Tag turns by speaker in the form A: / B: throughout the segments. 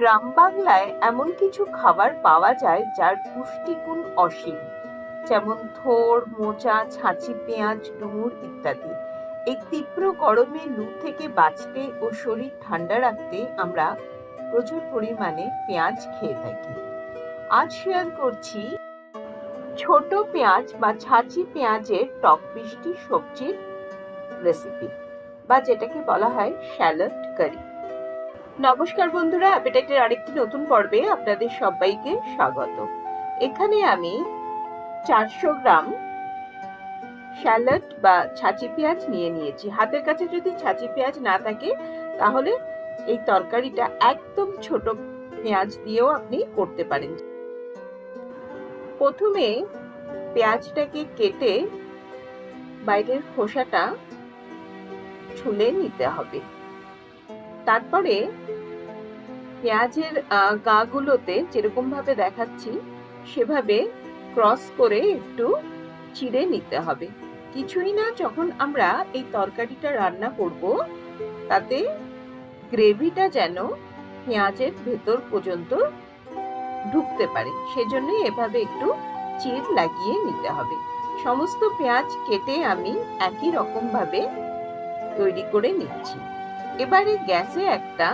A: গ্রাম বাংলায় এমন কিছু খাবার পাওয়া যায় যার পুষ্টিগুণ অসীম, যেমন থোড়, মোচা, ছাঁচি পেঁয়াজ, ডুমুর ইত্যাদি। এই তীব্র গরমে লু থেকে বাঁচতে ও শরীর ঠান্ডা রাখতে আমরা প্রচুর পরিমাণে পেঁয়াজ খেয়ে থাকি। আজ শেয়ার করছি ছোট পেঁয়াজ বা ছাঁচি পেঁয়াজের টক মিষ্টি সবজির রেসিপি, বা যেটাকে বলা হয় শ্যালট কারি। নমস্কার বন্ধুরা, অ্যাপেটাইটের আরেকটি নতুন পর্বে আপনাদের সবাইকে স্বাগত। এখানে আমি 400 গ্রাম শ্যালট বা ছাঁচি পেঁয়াজ নিয়ে নিয়েছি। হাতের কাছে যদি ছাঁচি পেঁয়াজ না থাকে তাহলে এই তরকারিটা একদম ছোট পেঁয়াজ দিয়েও আপনি করতে পারেন। প্রথমে পেঁয়াজটাকে কেটে বাইরের খোসাটা ছুলে নিতে হবে। তারপরে পেঁয়াজের গাগুলোতে যেরকম ভাবে দেখাচ্ছি সেভাবে ক্রস করে একটু চিড়ে নিতে হবে। কিছুই না, যখন আমরা এই তরকারিটা রান্না করব তাতে গ্রেভিটা যেন পেঁয়াজের ভেতর পর্যন্ত ঢুকতে পারে, সেজন্য এভাবে একটু চিড় লাগিয়ে নিতে হবে। সমস্ত পেঁয়াজ কেটে আমি একই রকম ভাবে তৈরি করে নিচ্ছি। এবারে গ্যাসে একটা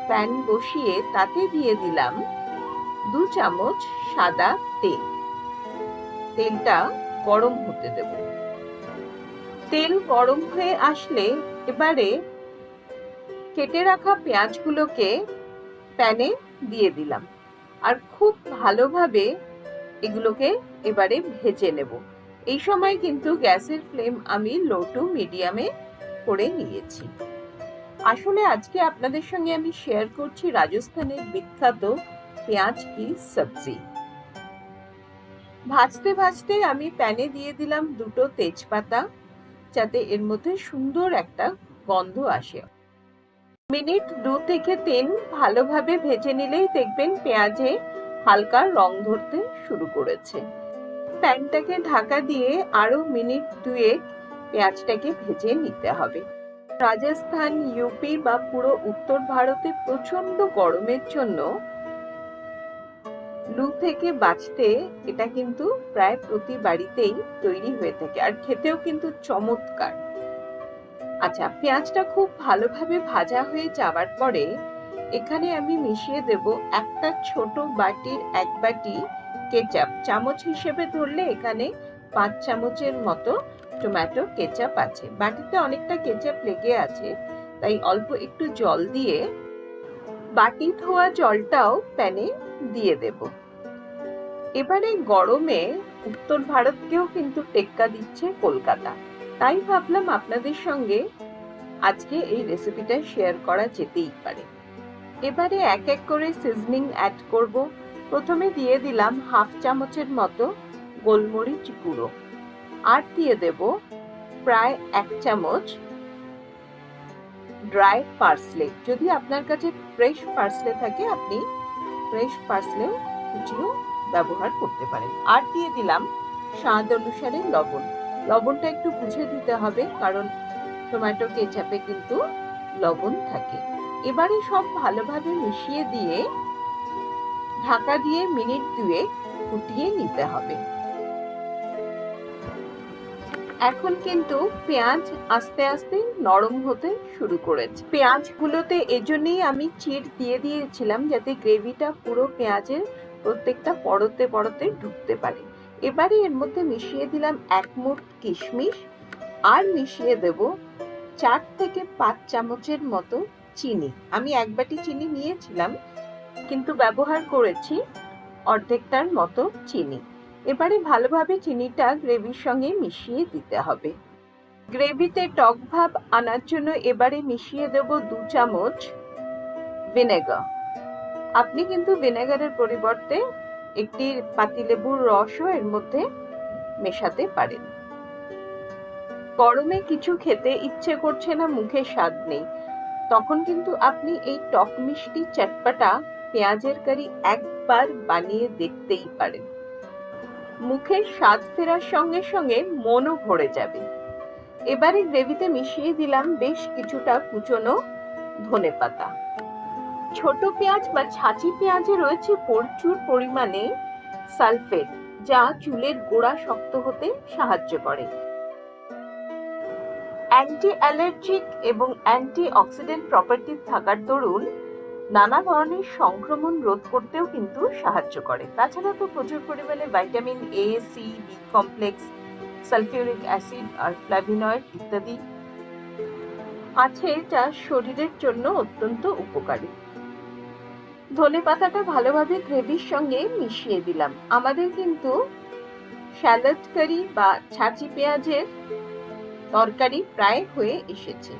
A: প্যান বসিয়ে তাতে দিয়ে দিলাম 2 চামচ সাদা তেল। তেলটা গরম হতে দেব। তেল গরম হয়ে আসলে এবারে কেটে রাখা পেঁয়াজগুলোকে প্যানে দিয়ে দিলাম, আর খুব ভালোভাবে এগুলোকে এবারে ভেজে নেব। এই সময় কিন্তু গ্যাসের ফ্লেম আমি লো টু মিডিয়ামে করে নিয়েছি। আসলে আজকে আপনাদের সঙ্গে আমি শেয়ার করছি রাজস্থানের বিখ্যাত পেঁয়াজ কি সবজি। ভাজতে ভাজতে আমি প্যানে দিয়ে দিলাম 2টো তেজপাতা, যাতে এর মধ্যে সুন্দর একটা গন্ধ আসে। মিনিট 2 থেকে 3 ভালোভাবে ভেজে নিলেই দেখবেন পেঁয়াজে হালকা রং ধরতে শুরু করেছে। প্যানটাকে ঢাকা দিয়ে আরো মিনিট 2 পেঁয়াজটাকে ভেজে নিতে হবে। রাজস্থান, ইউপি বা পুরো উত্তর ভারতে প্রচন্ড গরমের জন্য লু থেকে বাঁচতে এটা কিন্তু প্রায় প্রতি বাড়িতেই তৈরি হয়ে থাকে, আর খেতেও কিন্তু চমৎকার। আচ্ছা, পেঁয়াজটা খুব ভালোভাবে ভাজা হয়ে যাওয়ার পরে এখানে আমি মিশিয়ে দেব একটা ছোট বাটির 1 বাটি কেচাপ। চামচ হিসেবে ধরলে এখানে 5 চামচের মতো টমেটো কেচাপ আছে। বাটিতে অনেকটা কেচাপ লেগে আছে, তাই অল্প একটু জল দিয়ে বাটি ধোয়া জলটাও প্যানে দিয়ে দেব। এবারে গরমে উত্তর ভারতকেও কিন্তু টেক্কা দিচ্ছে কলকাতা, তাই ভাবলাম আপনাদের সঙ্গে আজকে এই রেসিপিটা শেয়ার করা যেতেই পারে। এবারে এক এক করে সিজনিং অ্যাড করব। প্রথমে দিয়ে দিলাম 1/2 চামচের মতো গোলমরিচ গুঁড়ো, আর দিয়ে দেব প্রায় 1 চামচ ড্রাই পার্সলে। যদি আপনার কাছে ফ্রেশ পার্সলে থাকে আপনি ফ্রেশ পার্সলেও কুচিও ব্যবহার করতে পারেন। আর দিয়ে দিলাম স্বাদ অনুসারে লবণ। লবণটা একটু বুঝে দিতে হবে, কারণ টমেটো কেচাপে কিন্তু লবণ থাকে। এবারে সব ভালোভাবে মিশিয়ে দিয়ে ঢাকা দিয়ে মিনিট 2 ফুটিয়ে নিতে হবে। এখন কিন্তু পেঁয়াজ আস্তে আস্তে নরম হতে শুরু করেছে। পেঁয়াজগুলোতে এজন্যই আমি চিড় দিয়ে দিয়েছিলাম, যাতে গ্রেভিটা পুরো পেঁয়াজের প্রত্যেকটা পরতে পরতে ঢুকতে পারে। এবারে এর মধ্যে মিশিয়ে দিলাম 1 মুঠ কিশমিশ, আর মিশিয়ে দেব 4 থেকে 5 চামচের মতো চিনি। আমি 1 বাটি চিনি নিয়েছিলাম, কিন্তু ব্যবহার করেছি অর্ধেকটার মতো চিনি। এবারে ভালোভাবে চিনিটা গ্রেভির সঙ্গে মিশিয়ে দিতে হবে। গ্রেভিতে টক ভাব আনার জন্য এবারে মিশিয়ে দেব 2 চামচ ভিনেগার। আপনি কিন্তু ভিনেগারের পরিবর্তে একটি পাতিলেবুর রসও এর মধ্যে মেশাতে পারেন। গরমে কিছু খেতে ইচ্ছে করছে না, মুখে স্বাদ নেই, তখন কিন্তু আপনি এই টক মিষ্টি চটপটা পেঁয়াজের কারি একবার বানিয়ে দেখতেই পারেন। মুখে স্বাদ ফেরার সঙ্গে সঙ্গে মনও ভরে যাবে। এবারে গ্রেভিতে মিশিয়ে দিলাম বেশ কিছুটা কুচনো ধনেপাতা। ছোট পেঁয়াজ বা ছাঁচি পেঁয়াজে রয়েছে প্রচুর পরিমাণে সালফেট, যা চুলের গোড়া শক্ত হতে সাহায্য করে। অ্যান্টি অ্যালার্জিক এবং অ্যান্টি অক্সিডেন্ট প্রপার্টি থাকার দরুন নানা ধরনের সংক্রমণ রোধ করতেও কিন্তু সাহায্য করে। তাছাড়া তো প্রচুর পরিমাণে vitamin A, C, B complex, sulphuric acid আর ফ্ল্যাভিনয়েড ইত্যাদি আছে, যা শরীরের জন্য অত্যন্ত উপকারী। ধনেপাতাটা ভালোভাবে গ্রেভির সঙ্গে মিশিয়ে দিলাম। আমাদের কিন্তু স্যালাড কারি বা ছাঁচি পেঁয়াজের তরকারি প্রায় হয়ে এসেছে।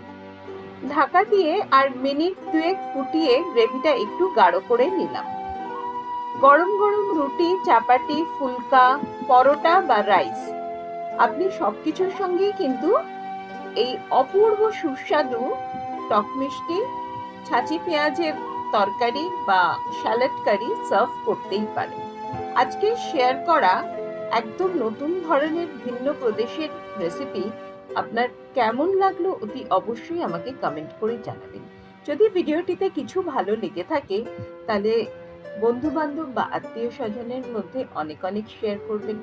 A: ঢাকা দিয়ে আর মিনিট 2 ফুটিয়ে গ্রেভিটা একটু গাঢ় করে নিলাম। গরম গরম রুটি, চাপাটি, ফুলকা, পরোটা বা রাইস, আপনি সবকিছুর সঙ্গেই কিন্তু এই অপূর্ব সুস্বাদু টক মিষ্টি ছাঁচি পেঁয়াজের তরকারি বা স্যালাড কারি সার্ভ করতেই পারেন। আজকে শেয়ার করা একদম নতুন ধরনের ভিন্ন প্রদেশের রেসিপি আপনার কেমন লাগলো অতি অবশ্যই আমাকে কমেন্ট করে জানাবেন। যদি ভিডিওটিতে কিছু ভালো লেগে থাকে তাহলে বন্ধু বান্ধব বা আত্মীয় স্বজনের মধ্যে অনেক অনেক শেয়ার করবেন।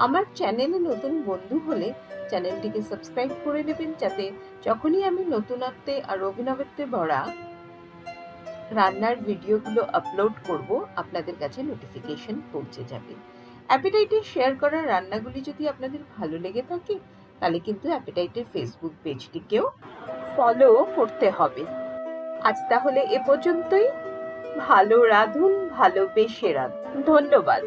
A: আমার চ্যানেলে নতুন বন্ধু হলে চ্যানেলটিকে সাবস্ক্রাইব করে নেবেন, যাতে যখনই আমি নতুনত্বে আর অভিনবত্বে ভরা রান্নার ভিডিওগুলো আপলোড করব আপনাদের কাছে নোটিফিকেশন পৌঁছে যাবে। অ্যাপেটাইটের শেয়ার করা রান্নাগুলি যদি আপনাদের ভালো লেগে থাকে তাহলে কিন্তু অ্যাপেটাইটের ফেসবুক পেজটিকেও ফলো করতে হবে। আজ তাহলে এ পর্যন্তই। ভালো রাঁধুন, ভালোবেসে রাঁধুন। ধন্যবাদ।